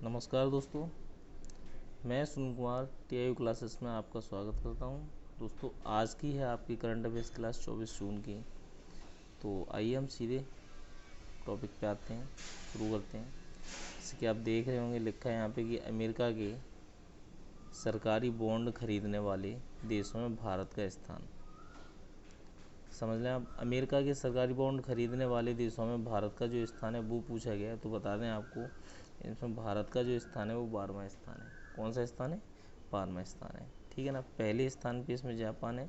नमस्कार दोस्तों, मैं सुनील कुमार TIU क्लासेस में आपका स्वागत करता हूं। दोस्तों, आज की है आपकी करंट अफेयर्स क्लास 24 जून की। तो आइए हम सीधे टॉपिक पे आते हैं, शुरू करते हैं। जैसे कि आप देख रहे होंगे, लिखा है यहाँ पे कि अमेरिका के सरकारी बॉन्ड खरीदने वाले देशों में भारत का स्थान। समझ लें आप, अमेरिका के सरकारी बॉन्ड खरीदने वाले देशों में भारत का जो स्थान है वो पूछा गया है। तो बता दें आपको, इसमें भारत का जो स्थान है वो 12वां स्थान है। कौन सा स्थान है? 12वां स्थान है। ठीक है ना। पहले स्थान पे इसमें जापान है,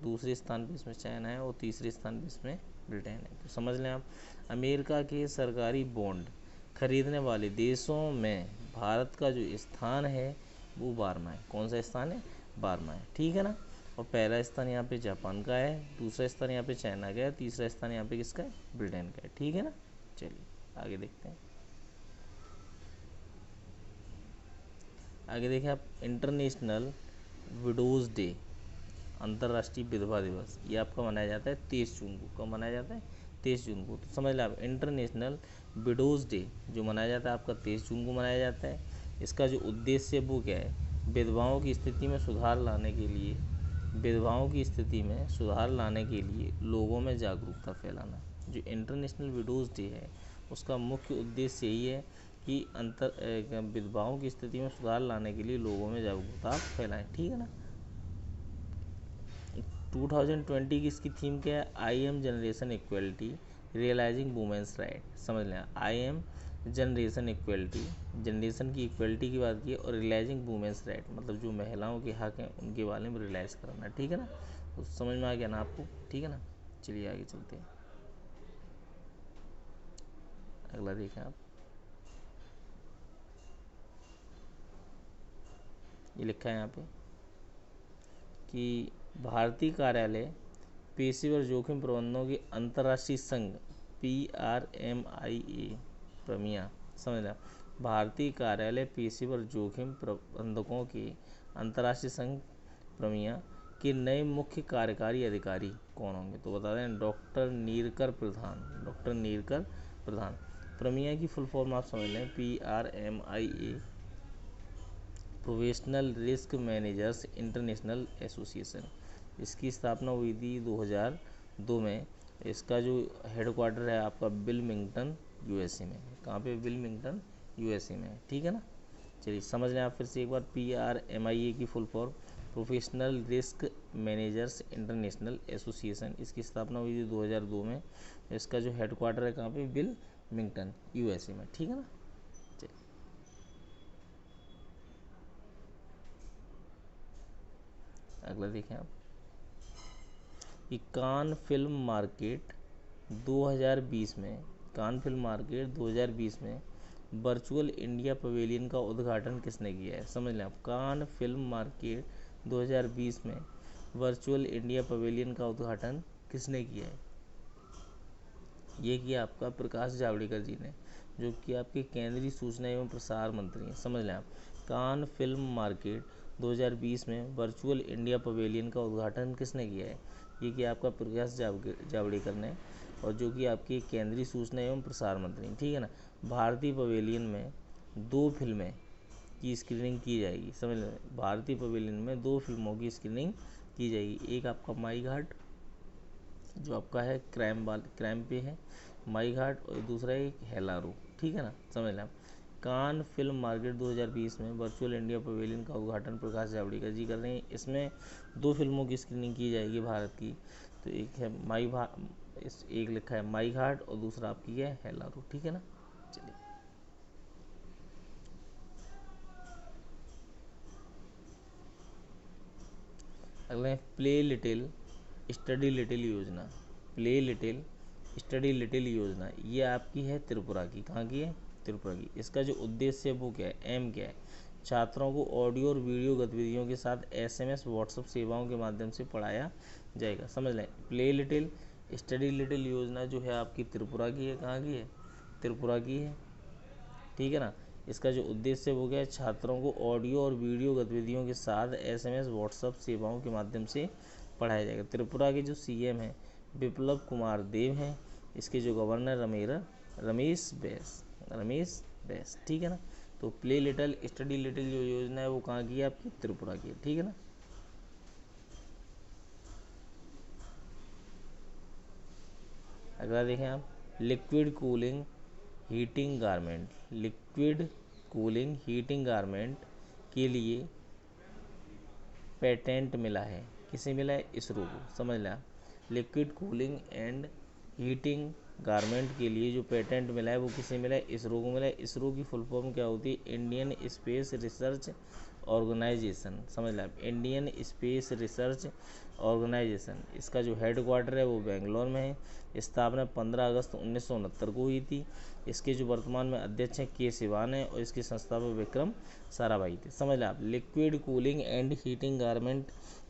दूसरे स्थान पे इसमें चाइना है और तीसरे स्थान पे इसमें ब्रिटेन है। तो समझ लें आप, अमेरिका के सरकारी बॉन्ड खरीदने वाले देशों में भारत का जो स्थान है वो 12वां है। कौन सा स्थान है? 12वां है। ठीक है ना। और पहला स्थान यहाँ पे जापान का है, दूसरा स्थान यहाँ पे चाइना का है, तीसरा स्थान यहाँ पे किसका है? ब्रिटेन का है। ठीक है ना। चलिए आगे देखते हैं। आगे देखें आप, इंटरनेशनल विडोज़ डे, अंतर्राष्ट्रीय विधवा दिवस, ये आपका मनाया जाता है 23 जून को। कब मनाया जाता है? 23 जून को। तो समझ लें आप, इंटरनेशनल विडोज़ डे जो मनाया जाता है आपका 23 जून को मनाया जाता है। इसका जो उद्देश्य है वो क्या है? विधवाओं की स्थिति में सुधार लाने के लिए, विधवाओं की स्थिति में सुधार लाने के लिए लोगों में जागरूकता फैलाना। जो इंटरनेशनल विडोज़ डे है उसका मुख्य उद्देश्य यही है कि विधवाओं की स्थिति में सुधार लाने के लिए लोगों में जागरूकता फैलाएं। ठीक है ना। 2020 की इसकी थीम क्या है? I am generation equality realizing women's right. समझ लें, I am generation equality, generation की इक्वलिटी की बात की, और रियलाइजिंग वुमेंस राइट मतलब जो महिलाओं के हक हैं उनके बारे में रियलाइज़ करना। ठीक है ना। तो समझ में आ गया ना आपको? ठीक है ना। चलिए आगे चलते हैं। अगला देखें आप, ये लिखा है यहाँ पे कि भारतीय कार्यालय पेशेवर जोखिम प्रबंधकों के अंतर्राष्ट्रीय संघ PRMIA प्रमिया। समझ रहे, भारतीय कार्यालय पेशेवर जोखिम प्रबंधकों के अंतर्राष्ट्रीय संघ प्रमिया के नए मुख्य कार्यकारी अधिकारी कौन होंगे? तो बता दें, डॉक्टर नीरकर प्रधान। डॉक्टर नीरकर प्रधान। प्रमिया की फुल फॉर्म आप समझ लें, PRMIA, professional risk managers international association. इसकी स्थापना हुई थी 2002 में। इसका जो हेडक्वार्टर है आपका विल्मिंगटन USA में। कहाँ पे? विल्मिंगटन USA में। ठीक है ना। चलिए समझ लें आप फिर से एक बार, PRMIA की full form professional risk managers international association. इसकी स्थापना हुई थी 2002 में। इसका जो हेडक्वार्टर है कहाँ पे? विल्मिंगटन USA में। ठीक है ना। अगला देखें आप, कि कान फिल्म मार्केट 2020 में, कान फिल्म मार्केट 2020 में वर्चुअल इंडिया पवेलियन का उद्घाटन किसने किया है? समझ लें आप, कान फिल्म मार्केट 2020 में वर्चुअल इंडिया पवेलियन का उद्घाटन किसने किया है? ये किया आपका प्रकाश जावड़ेकर जी ने, जो कि आपके केंद्रीय सूचना एवं प्रसार मंत्री हैं। समझ लें आप, कान फिल्म मार्केट 2020 में वर्चुअल इंडिया पवेलियन का उद्घाटन किसने किया है? ये किया आपका प्रकाश जावड़ेकर ने, और जो कि आपके केंद्रीय सूचना एवं प्रसार मंत्री हैं। ठीक है ना। भारतीय पवेलियन में 2 फिल्में की स्क्रीनिंग की जाएगी। समझ लें, भारतीय पवेलियन में 2 फिल्मों की स्क्रीनिंग की जाएगी। एक आपका माई घाट जो आपका है क्राइम पे है, माई घाट, और दूसरा एक हेलारो। ठीक है ना। समझ लें, कान फिल्म मार्केट 2020 में वर्चुअल इंडिया पवेलियन का उद्घाटन प्रकाश जावड़ेकर जी कर रहे हैं। इसमें 2 फिल्मों की स्क्रीनिंग की जाएगी भारत की। तो एक है एक लिखा है माई घाट और दूसरा आपकी है हेलारो। ठीक है ना। चलिए अगले, प्ले लिटिल स्टडी लिटिल योजना। प्ले लिटिल स्टडी लिटिल योजना, ये आपकी है त्रिपुरा की। कहाँ की है? त्रिपुरा की। इसका जो उद्देश्य है वो क्या है? एम क्या है? छात्रों को ऑडियो और वीडियो गतिविधियों के साथ SMS व्हाट्सएप सेवाओं के माध्यम से पढ़ाया जाएगा। समझ लें, प्ले लिटिल स्टडी लिटिल योजना जो है आपकी त्रिपुरा की है। कहाँ की है? त्रिपुरा की है। ठीक है ना। इसका जो उद्देश्य है वो क्या है? छात्रों को ऑडियो और वीडियो गतिविधियों के साथ SMS व्हाट्सएप सेवाओं के माध्यम से पढ़ाया जाएगा। त्रिपुरा के जो CM हैं विप्लव कुमार देव हैं। इसके जो गवर्नर रमेश बैस। ठीक है ना। तो प्ले लिटिल स्टडी लिटिल जो योजना है वो कहाँ की है? आपकी त्रिपुरा की है, ठीक है ना। अगला देखें आप, liquid cooling heating garment, liquid cooling heating garment के लिए पेटेंट मिला है। किसे मिला है? इसरो को, समझ लें आप। Liquid cooling and heating garment के लिए जो पेटेंट मिला है वो किसे मिला है? इसरो को मिला है। इसरो की फुल फॉर्म क्या होती है? इंडियन स्पेस रिसर्च ऑर्गेनाइजेशन, समझ लें आप, इंडियन स्पेस रिसर्च ऑर्गेनाइजेशन। इसका जो हेड क्वार्टर है वो बेंगलोर में है। स्थापना 15 अगस्त 1969 को हुई थी। इसके जो वर्तमान में अध्यक्ष हैं के सिवान है और इसके संस्थापक विक्रम साराभाई थे, समझ लें आप। Liquid cooling and heating garment,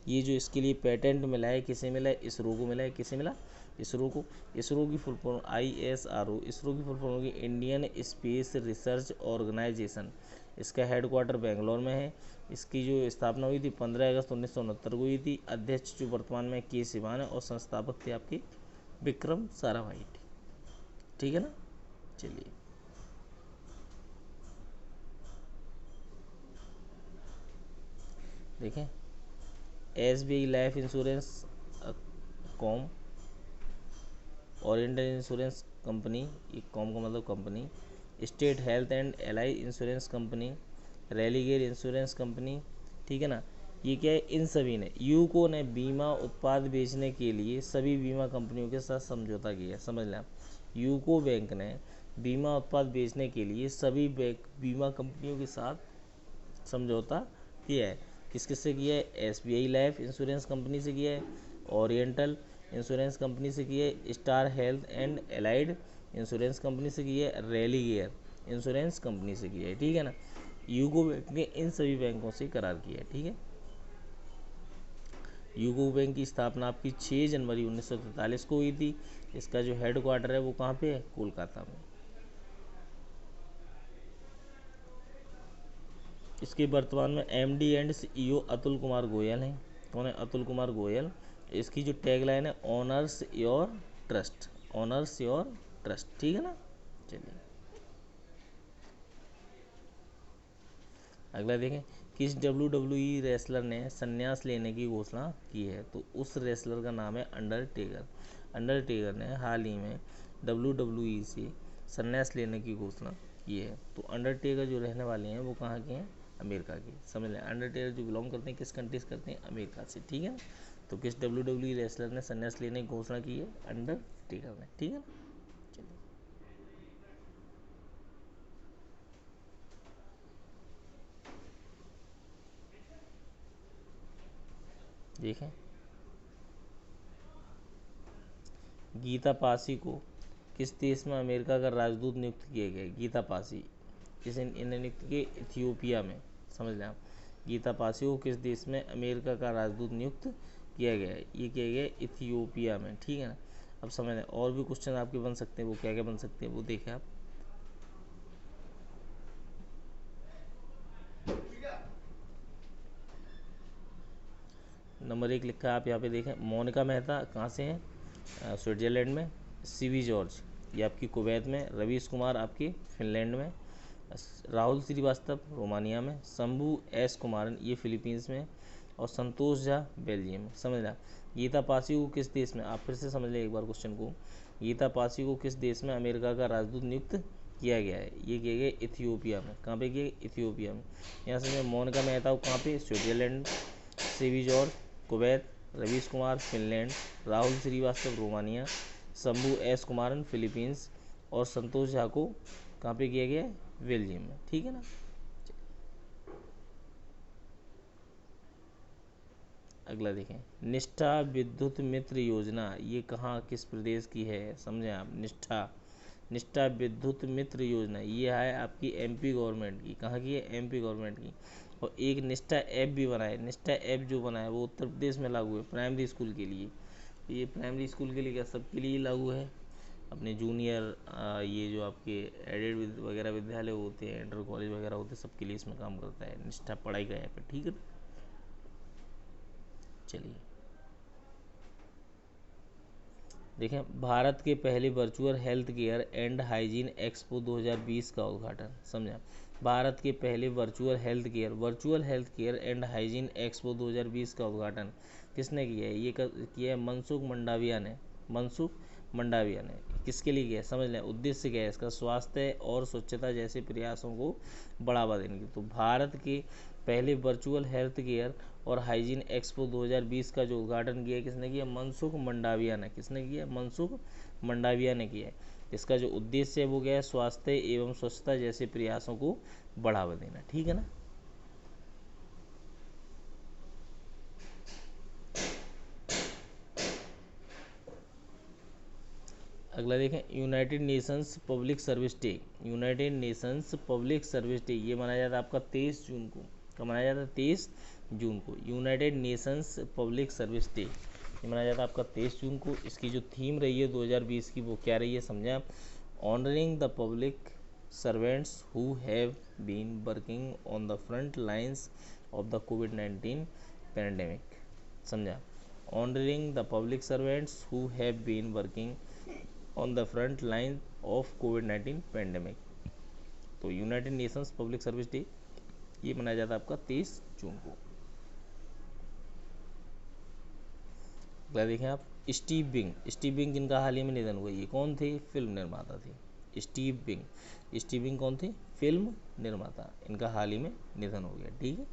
ये जो इसके लिए पेटेंट मिला है किसे मिला है? इसरो को मिला है। किसे मिला? इसरो को। इसरो की फुल फॉर्म ISRO, इसरो की फुल फॉर्म होगी इंडियन स्पेस रिसर्च ऑर्गेनाइजेशन। इसका हेड क्वार्टर बेंगलोर में है। इसकी जो स्थापना हुई थी 15 अगस्त 1969 को हुई थी। अध्यक्ष जो वर्तमान में के सिवान है और संस्थापक थे आपके विक्रम साराभाई, ठीक है ना। चलिए, देखें, SBI life insurance com, oriental insurance company, ये कॉम का मतलब company, state health and ally insurance company, Religare insurance company, ठीक है ना। ये क्या है? इन सभी ने, यूको ने बीमा उत्पाद बेचने के लिए सभी बीमा कंपनियों के साथ समझौता किया, समझ लें आप। यूको बैंक ने बीमा उत्पाद बेचने के लिए सभी बीमा कंपनियों के साथ समझौता किया है। किस किस से किया है? SBI लाइफ इंश्योरेंस कंपनी से किया है, ओरिएंटल इंश्योरेंस कंपनी से किया है, star health and allied insurance company से किया है, रेलीगेयर इंश्योरेंस कंपनी से किया है, ठीक है ना। यूको बैंक ने इन सभी बैंकों से करार किया है, ठीक है। यूको बैंक की स्थापना आपकी 6 जनवरी 1943 को हुई थी। इसका जो हेड क्वार्टर है वो कहाँ पे है? कोलकाता में। इसके वर्तमान में MD and CEO Atul Kumar Goyal हैं। कौन है? अतुल कुमार गोयल। इसकी जो टैगलाइन है, honours your trust, honours your trust, ठीक है ना। चलिए, अगला देखें, किस WWE रेसलर ने संन्यास लेने की घोषणा की है? तो उस रेसलर का नाम है अंडरटेकर। अंडरटेकर ने हाल ही में WWE से संन्यास लेने की घोषणा की है। तो अंडरटेकर जो रहने वाले हैं वो कहाँ के हैं? अमेरिका के, समझ लें। अंडरटेकर जो बिलोंग करते हैं किस कंट्री से करते हैं? अमेरिका से, ठीक है। तो किस WWE रेसलर ने संन्यास लेने की घोषणा की है? अंडरटेकर ने, ठीक है। चलिए, देखें, गीता पासी को किस देश में अमेरिका का राजदूत नियुक्त किया गया? गीता पासी, जिसे इन्हें नियुक्त किए इथियोपिया में, समझ लें आप। गीता पासी को किस देश में अमेरिका का राजदूत नियुक्त किया गया है? ये किया गया है इथियोपिया में, ठीक है ना। अब समझ लें, और भी क्वेश्चन आपके बन सकते हैं, वो क्या क्या बन सकते हैं वो देखें आप। नंबर 1 लिखा है आप यहाँ पे देखें, मोनिका मेहता कहाँ से हैं? स्विट्जरलैंड में। CV जॉर्ज ये आपकी कुवैत में। रवीश कुमार आपके फिनलैंड में। राहुल श्रीवास्तव रोमानिया में। शंभू S कुमारन ये फिलीपींस में। और संतोष झा बेल्जियम में, समझ लें। गीता पासी को किस देश में, आप फिर से समझ लें एक बार क्वेश्चन को, गीता पासी को किस देश में अमेरिका का राजदूत नियुक्त किया गया है? ये किया गया इथियोपिया में। कहाँ पे किया? इथियोपिया में। यहाँ से मोनिका मेहता को कहाँ पे? Switzerland. CV George Kuwait. Ravish Kumar Finland. Rahul Shrivastava Romania. Shambhu S Kumaran Philippines. और संतोष झा को कहाँ पे किया गया है? बेल्जियम में, ठीक है ना। अगला देखें, निष्ठा विद्युत मित्र योजना ये कहाँ किस प्रदेश की है? समझें आप। निष्ठा, निष्ठा विद्युत मित्र योजना ये है आपकी MP गवर्नमेंट की। कहाँ की है? MP गवर्नमेंट की। और एक निष्ठा ऐप भी बना है। निष्ठा ऐप जो बना है वो उत्तर प्रदेश में लागू है प्राइमरी स्कूल के लिए। ये प्राइमरी स्कूल के लिए क्या सबके लिए लागू है? अपने जूनियर ये जो आपके एडेड वगैरह विद्यालय होते हैं, इंटर कॉलेज वगैरह होते हैं, सबके लिए इसमें काम करता है। निष्ठा पढ़ाई का ऐप है, ठीक है। चलिए, देखें, भारत के पहले virtual health care and hygiene expo 2020 का उद्घाटन। समझा, भारत के पहले virtual health care and hygiene expo 2020 का उद्घाटन किसने किया है? ये किया है मनसुख मंडाविया ने। मनसुख मंडाविया ने किसके लिए किया है? समझ लें, उद्देश्य क्या है इसका? स्वास्थ्य और स्वच्छता जैसे प्रयासों को बढ़ावा देने की। तो भारत के पहले वर्चुअल हेल्थ केयर और हाइजीन एक्सपो 2020 का जो उद्घाटन किया किसने किया? मनसुख मंडाविया ने। किसने किया? मनसुख मंडाविया ने किया है। इसका जो उद्देश्य है वो क्या है? स्वास्थ्य एवं स्वच्छता जैसे प्रयासों को बढ़ावा देना। ठीक है ना। अगला देखें, United Nations public service day. United Nations public service day ये मनाया जाता है आपका 23 जून को। कब मनाया जाता है? 23 जून को। United Nations public service day ये मनाया जाता है आपका 23 जून को। इसकी जो थीम रही है 2020 की वो क्या रही है? समझें आप, honouring the public servants who have been working on the front lines of the कोविड-19 पैंडेमिक। समझा, honouring the public servants who have been working on the front line of कोविड-19 पैंडेमिक। तो United Nations public service day ये मनाया जाता है आपका 23 जून को। अगला देखें आप, स्टीव बिंग। स्टीव बिंग जिनका हाल ही में निधन हुआ, ये कौन थे? फिल्म निर्माता थे। Steve Bing. स्टीव बिंग कौन थे? फिल्म निर्माता। इनका हाल ही में निधन हो गया। ठीक है।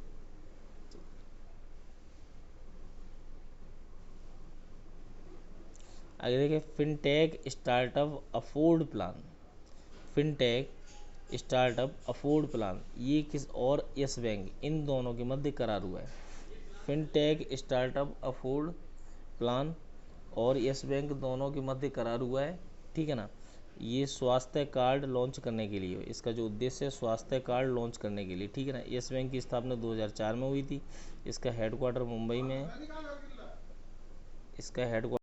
आगे देखिए, fintech startup afford plan. Fintech startup afford plan ये किस और यस बैंक इन दोनों के मध्य करार हुआ है। फिनटेक स्टार्टअप अफोर्ड प्लान और यस बैंक दोनों के मध्य करार हुआ है। ठीक है ना। ये स्वास्थ्य कार्ड लॉन्च करने के लिए, इसका जो उद्देश्य है स्वास्थ्य कार्ड लॉन्च करने के लिए। ठीक है ना। यस बैंक की स्थापना 2004 में हुई थी। इसका हेडक्वार्टर मुंबई में है। इसका हेडक्वार्टर